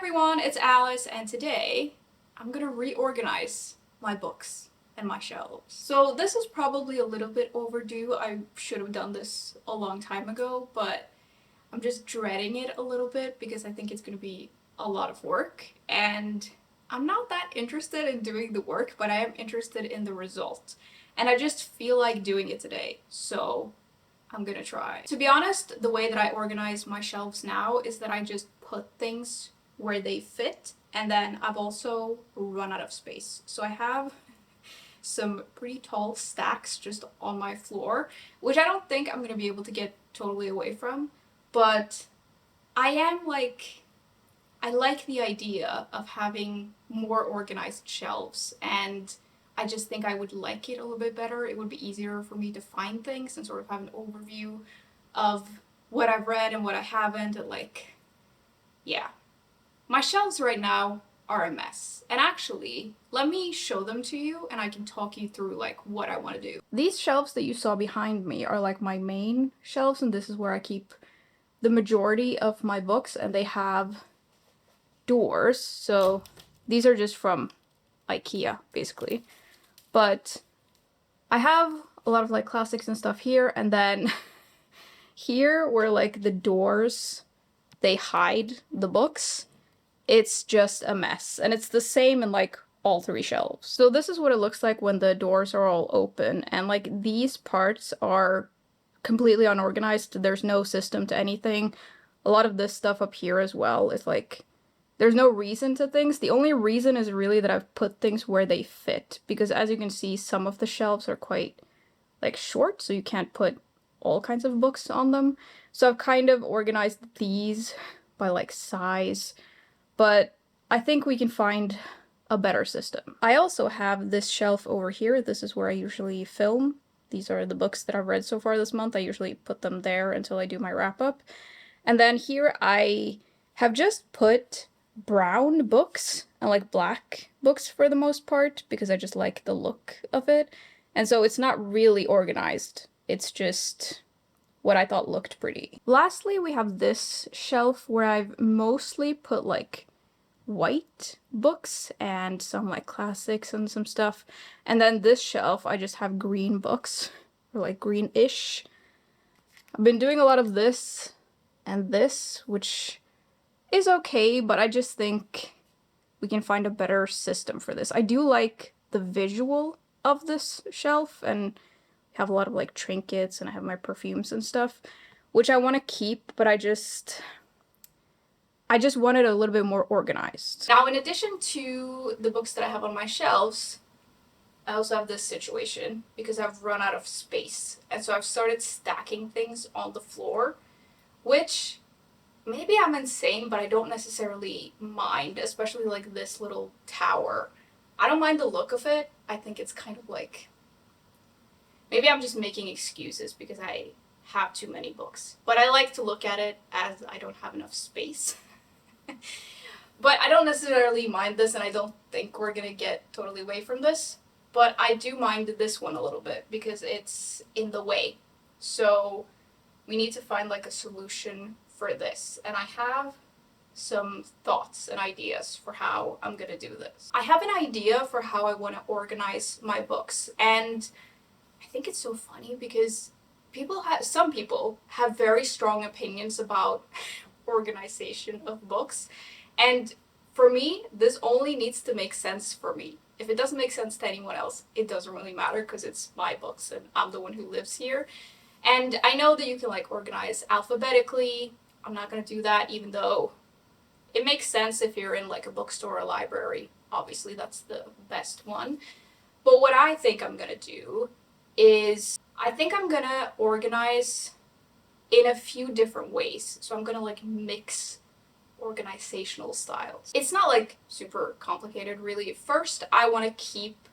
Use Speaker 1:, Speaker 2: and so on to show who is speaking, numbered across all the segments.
Speaker 1: everyone, it's Alice, and today I'm gonna reorganize my books and my shelves. So this is probably a little bit overdue. I should have done this a long time ago, but I'm just dreading it a little bit because I think it's gonna be a lot of work, and I'm not that interested in doing the work, but I am interested in the result. And I just feel like doing it today, so I'm gonna try. To be honest, the way that I organize my shelves now is that I just put things where they fit, and then I've also run out of space. So I have some pretty tall stacks just on my floor, which I don't think I'm gonna be able to get totally away from, but I am like, I like the idea of having more organized shelves, and I just think I would like it a little bit better. It would be easier for me to find things and sort of have an overview of what I've read and what I haven't, and like, yeah. My shelves right now are a mess. And actually, let me show them to you and I can talk you through like what I want to do. These shelves that you saw behind me are like my main shelves, and this is where I keep the majority of my books, and they have doors. So these are just from IKEA basically. But I have a lot of like classics and stuff here, and then here where like the doors, they hide the books, it's just a mess. And it's the same in like all three shelves. So this is what it looks like when the doors are all open, and like these parts are completely unorganized. There's no system to anything. A lot of this stuff up here as well is like, there's no reason to things. The only reason is really that I've put things where they fit, because as you can see, some of the shelves are quite like short, so you can't put all kinds of books on them. So I've kind of organized these by like size, but I think we can find a better system. I also have this shelf over here. This is where I usually film. These are the books that I've read so far this month. I usually put them there until I do my wrap up. And then here I have just put brown books and like black books for the most part, because I just like the look of it. And so it's not really organized. It's just what I thought looked pretty. Lastly, we have this shelf where I've mostly put like white books and some like classics and some stuff. And then this shelf, I just have green books, or like greenish. I've been doing a lot of this and this, which is okay, but I just think we can find a better system for this. I do like the visual of this shelf, and have a lot of like trinkets, and I have my perfumes and stuff, which I want to keep, but I just want it a little bit more organized. Now, in addition to the books that I have on my shelves, I also have this situation because I've run out of space. And so I've started stacking things on the floor, which maybe I'm insane, but I don't necessarily mind, especially like this little tower. I don't mind the look of it. I think it's kind of like, maybe I'm just making excuses because I have too many books. But I like to look at it as I don't have enough space. But I don't necessarily mind this, and I don't think we're gonna get totally away from this. But I do mind this one a little bit because it's in the way. So we need to find like a solution for this. And I have some thoughts and ideas for how I'm gonna do this. I have an idea for how I want to organize my books, and I think it's so funny because some people have very strong opinions about organization of books, and for me, this only needs to make sense for me. If it doesn't make sense to anyone else, it doesn't really matter because it's my books and I'm the one who lives here. And I know that you can like organize alphabetically. I'm not gonna do that, even though it makes sense if you're in like a bookstore or a library. Obviously, that's the best one. But what I think I'm gonna do is I think I'm gonna organize in a few different ways. So I'm gonna like mix organizational styles. It's not like super complicated really. First, I want to keep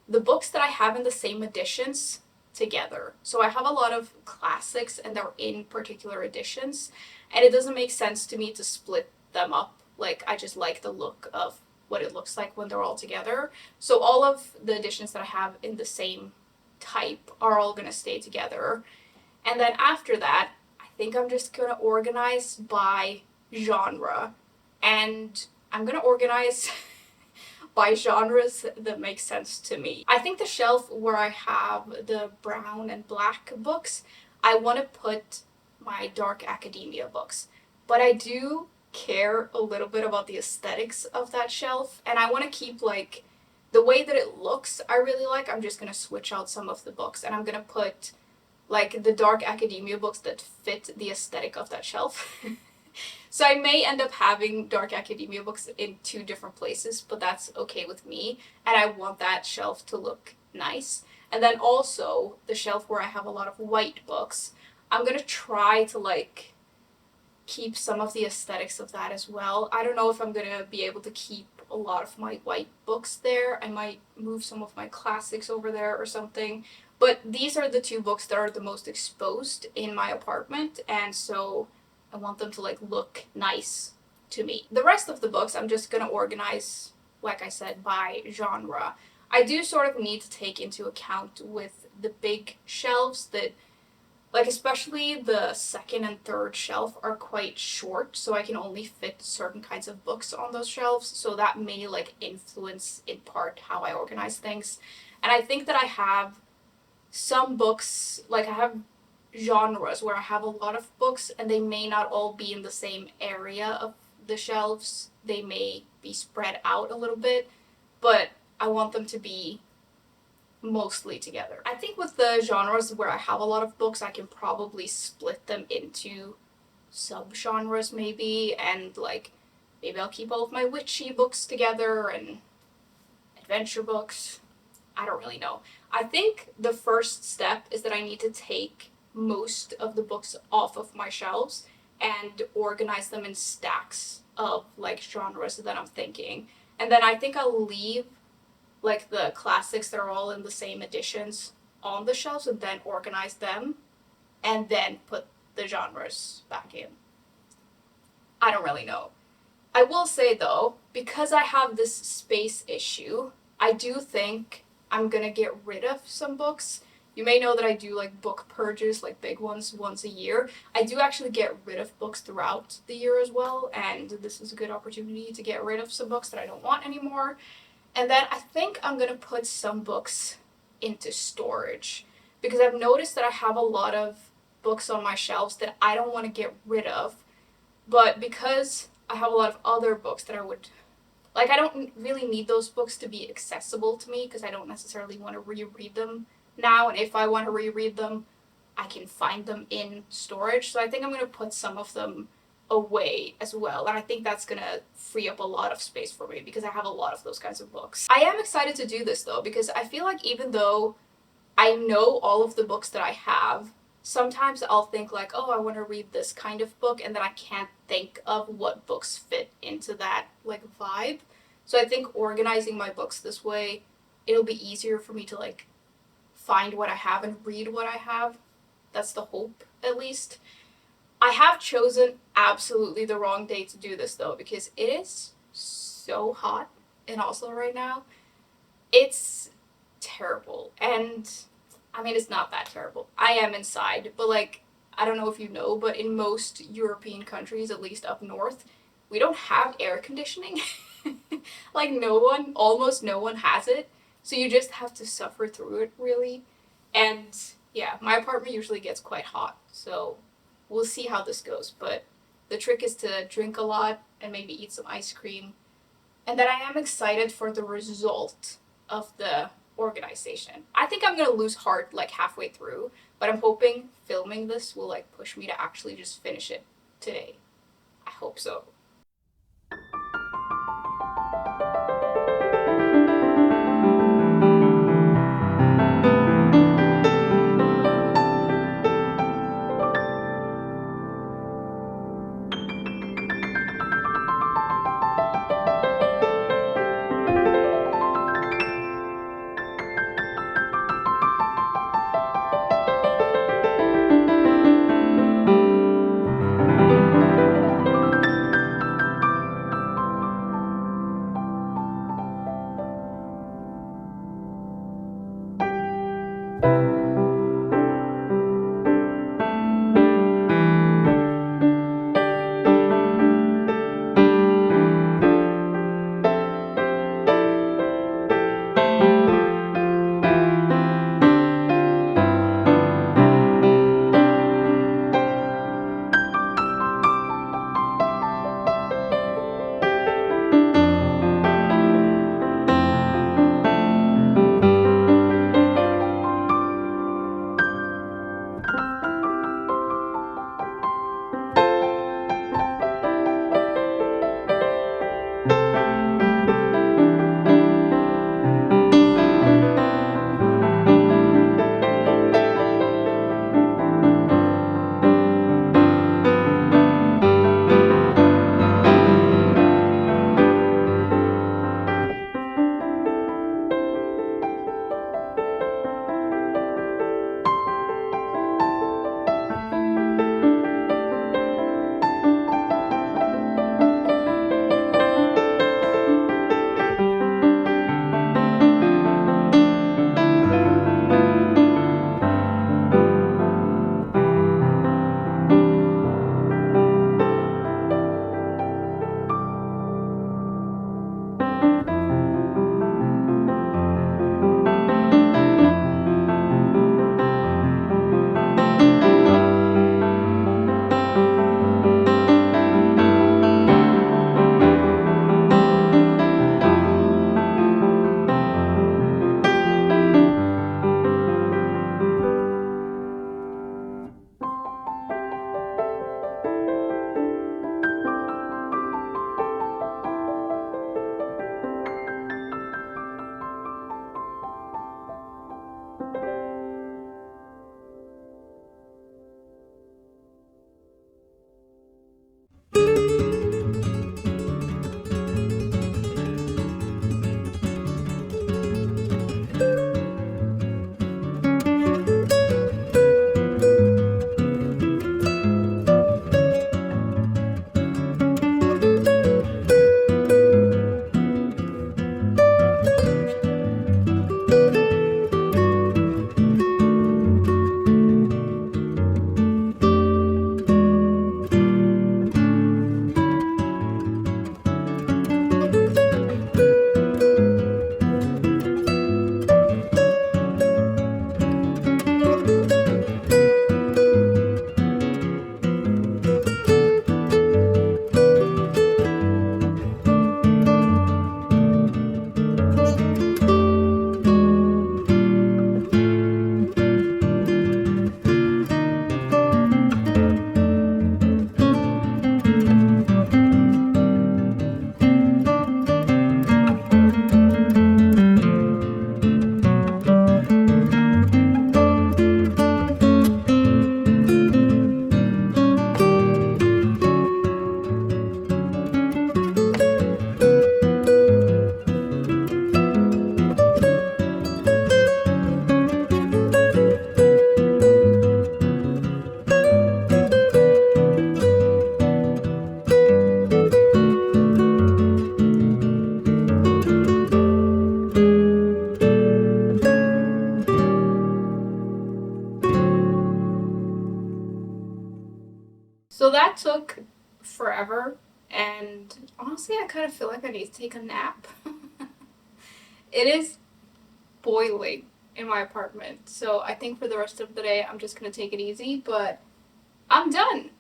Speaker 1: the books that I have in the same editions together. So I have a lot of classics and they're in particular editions, and it doesn't make sense to me to split them up. Like, I just like the look of what it looks like when they're all together. So all of the editions that I have in the same type are all gonna stay together. And then after that, I think I'm just gonna organize by genre. and I'm gonna organize by genres that make sense to me. I think the shelf where I have the brown and black books, I want to put my dark academia books. But I do care a little bit about the aesthetics of that shelf, and I want to keep like the way that it looks. I really like. I'm just gonna switch out some of the books, and I'm gonna put like the dark academia books that fit the aesthetic of that shelf. So I may end up having dark academia books in two different places, but that's okay with me. And I want that shelf to look nice. And then also the shelf where I have a lot of white books, I'm gonna try to like keep some of the aesthetics of that as well. I don't know if I'm gonna be able to keep a lot of my white books there. I might move some of my classics over there or something. But these are the two books that are the most exposed in my apartment, and so I want them to like look nice to me. The rest of the books I'm just gonna organize, like I said, by genre. I do sort of need to take into account with the big shelves that, like especially the second and third shelf are quite short, so I can only fit certain kinds of books on those shelves, so that may like influence in part how I organize things. And I think that I have some books, like I have genres where I have a lot of books and they may not all be in the same area of the shelves. They may be spread out a little bit, but I want them to be mostly together. I think with the genres where I have a lot of books, I can probably split them into sub-genres maybe, and like maybe I'll keep all of my witchy books together and adventure books. I don't really know. I think the first step is that I need to take most of the books off of my shelves and organize them in stacks of like genres that I'm thinking. And then I think I'll leave like the classics that are all in the same editions on the shelves and then organize them and then put the genres back in. I don't really know. I will say though, because I have this space issue, I do think I'm gonna get rid of some books. You may know that I do like book purges, like big ones, once a year. I do actually get rid of books throughout the year as well, and this is a good opportunity to get rid of some books that I don't want anymore. And then I think I'm gonna put some books into storage because I've noticed that I have a lot of books on my shelves that I don't want to get rid of, but because I have a lot of other books that I would like, I don't really need those books to be accessible to me because I don't necessarily want to reread them now, and if I want to reread them, I can find them in storage. So I think I'm going to put some of them away as well, and I think that's going to free up a lot of space for me because I have a lot of those kinds of books. I am excited to do this though because I feel like even though I know all of the books that I have, sometimes I'll think like, oh, I want to read this kind of book, and then I can't think of what books fit into that like vibe. So I think organizing my books this way, it'll be easier for me to like find what I have and read what I have. That's the hope, at least. I have chosen absolutely the wrong day to do this though because it is so hot in Oslo right now. It's terrible, and I mean, it's not that terrible. I am inside, but like, I don't know if you know, but in most European countries, at least up north, we don't have air conditioning. Like, almost no one has it. So you just have to suffer through it, really. And yeah, my apartment usually gets quite hot, so we'll see how this goes. But the trick is to drink a lot and maybe eat some ice cream. And then I am excited for the result of the organization. I think I'm gonna lose heart like halfway through, but I'm hoping filming this will like push me to actually just finish it today. I hope so. took forever, and honestly I kind of feel like I need to take a nap. It is boiling in my apartment, so I think for the rest of the day I'm just gonna take it easy, but I'm done.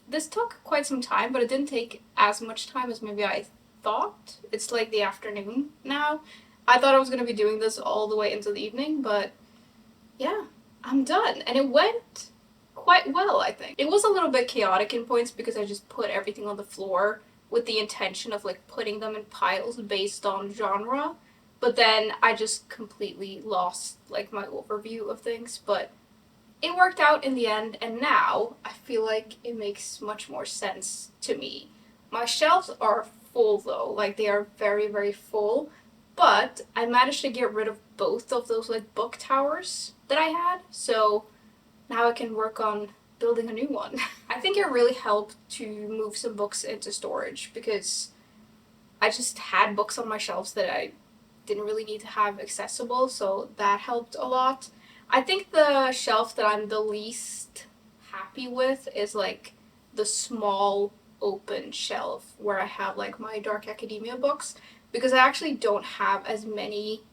Speaker 1: This took quite some time, but it didn't take as much time as maybe I thought. It's like the afternoon now. I thought I was gonna be doing this all the way into the evening, but yeah, I'm done. And it went quite well, I think. It was a little bit chaotic in points because I just put everything on the floor with the intention of like putting them in piles based on genre, but then I just completely lost like my overview of things, but it worked out in the end, and now I feel like it makes much more sense to me. My shelves are full though, like they are very, very full, but I managed to get rid of both of those like book towers that I had, so now I can work on building a new one. I think it really helped to move some books into storage because I just had books on my shelves that I didn't really need to have accessible, so that helped a lot. I think the shelf that I'm the least happy with is like the small open shelf where I have like my dark academia books, because I actually don't have as many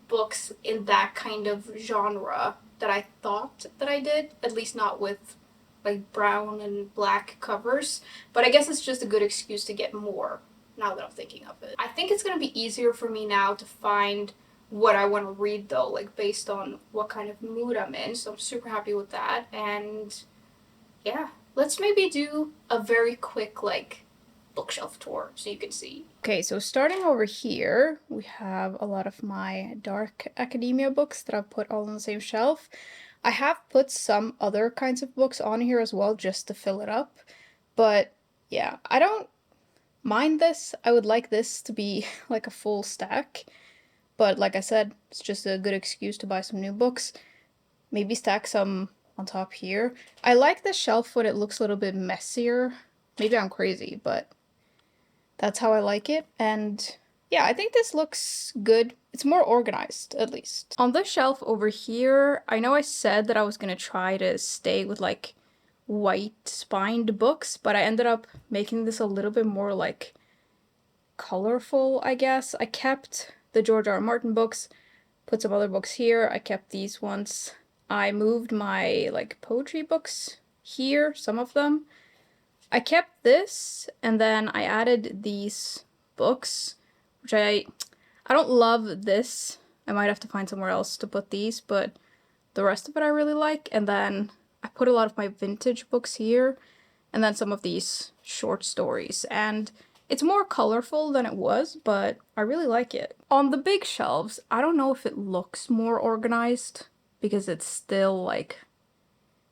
Speaker 1: books in that kind of genre that I thought that I did, at least not with like brown and black covers, but I guess it's just a good excuse to get more now that I'm thinking of it. I think it's gonna be easier for me now to find what I want to read though, like based on what kind of mood I'm in, so I'm super happy with that. And yeah, let's maybe do a very quick like bookshelf tour so you can see. Okay, so starting over here, we have a lot of my dark academia books that I've put all on the same shelf. I have put some other kinds of books on here as well just to fill it up, but yeah, I don't mind this. I would like this to be like a full stack, but like I said, it's just a good excuse to buy some new books. Maybe stack some on top here. I like the shelf when it looks a little bit messier. Maybe I'm crazy, but that's how I like it. And yeah, I think this looks good. It's more organized, at least. On this shelf over here, I know I said that I was gonna try to stay with like white spined books, but I ended up making this a little bit more like colorful, I guess. I kept the George R. R. Martin books, put some other books here. I kept these ones. I moved my like poetry books here, some of them. I kept this, and then I added these books, which I don't love this. I might have to find somewhere else to put these, but the rest of it I really like. And then I put a lot of my vintage books here, and then some of these short stories. And it's more colorful than it was, but I really like it. On the big shelves, I don't know if it looks more organized, because it's still like,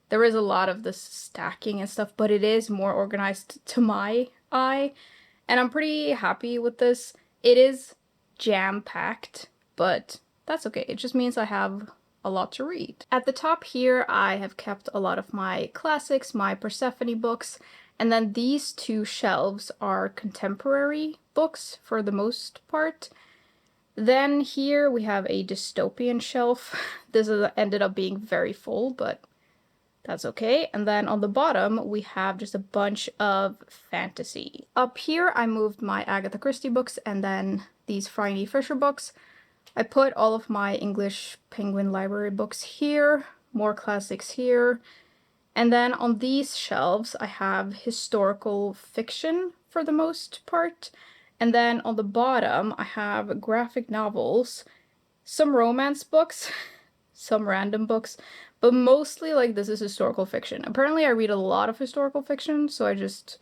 Speaker 1: there is a lot of this stacking and stuff, but it is more organized to my eye, and I'm pretty happy with this. It is jam-packed, but that's okay. It just means I have a lot to read. At the top here, I have kept a lot of my classics, my Persephone books, and then these two shelves are contemporary books for the most part. Then here we have a dystopian shelf. This ended up being very full, but that's okay. And then on the bottom, we have just a bunch of fantasy. Up here, I moved my Agatha Christie books and then these Phryne Fisher books. I put all of my English Penguin Library books here, more classics here. And then on these shelves, I have historical fiction for the most part. And then on the bottom, I have graphic novels, some romance books, some random books, but mostly like this is historical fiction. Apparently I read a lot of historical fiction, so I just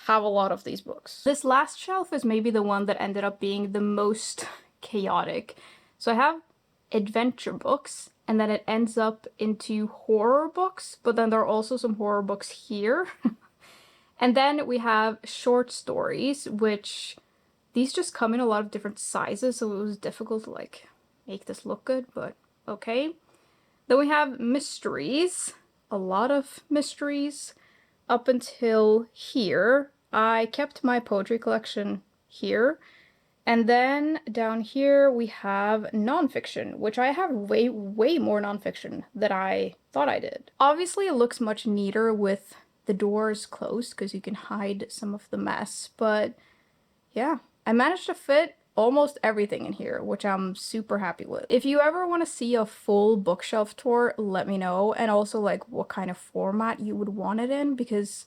Speaker 1: have a lot of these books. This last shelf is maybe the one that ended up being the most chaotic. So I have adventure books, and then it ends up into horror books, but then there are also some horror books here. And then we have short stories, which these just come in a lot of different sizes, so it was difficult to like make this look good, but okay. Then we have mysteries, a lot of mysteries up until here. I kept my poetry collection here. And then down here we have nonfiction, which I have way more nonfiction than I thought I did. Obviously it looks much neater with the doors closed because you can hide some of the mess. But yeah, I managed to fit almost everything in here, which I'm super happy with. If you ever want to see a full bookshelf tour, let me know. And also like what kind of format you would want it in, because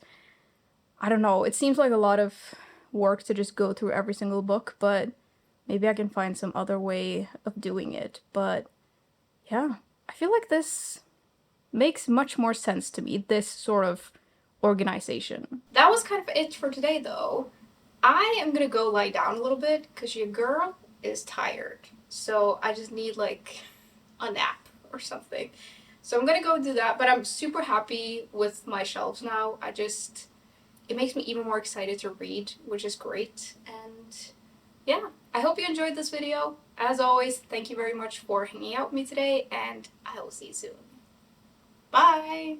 Speaker 1: I don't know, it seems like a lot of work to just go through every single book, but maybe I can find some other way of doing it. But yeah, I feel like this makes much more sense to me, this sort of organization. That was kind of it for today though. I am gonna go lie down a little bit because your girl is tired. So I just need like a nap or something. So I'm gonna go do that, but I'm super happy with my shelves now. It makes me even more excited to read, which is great. And yeah, I hope you enjoyed this video. As always, thank you very much for hanging out with me today, and I will see you soon. Bye!